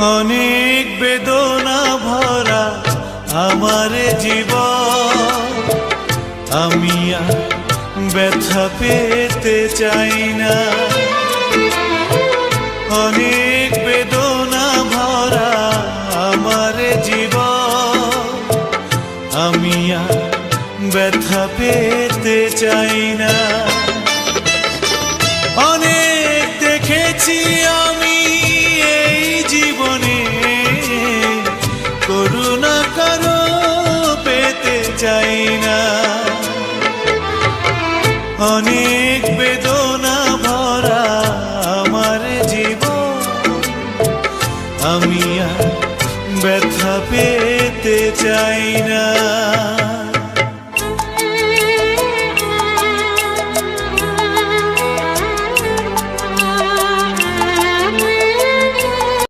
অনেক বেদনা ভরা আমার জীবন, আমি আর ব্যথা পেতে চাই না। অনেক বেদনা ভরা আমার জীবন, আমি আর ব্যথা পেতে চাই না। অনেক দেখেছি আমি এই জীবনে, করুণা কারো পেতে চাই না। অনেক বেদনা ভরা আমার জীবন, আমি আর ব্যথা পেতে চাই না।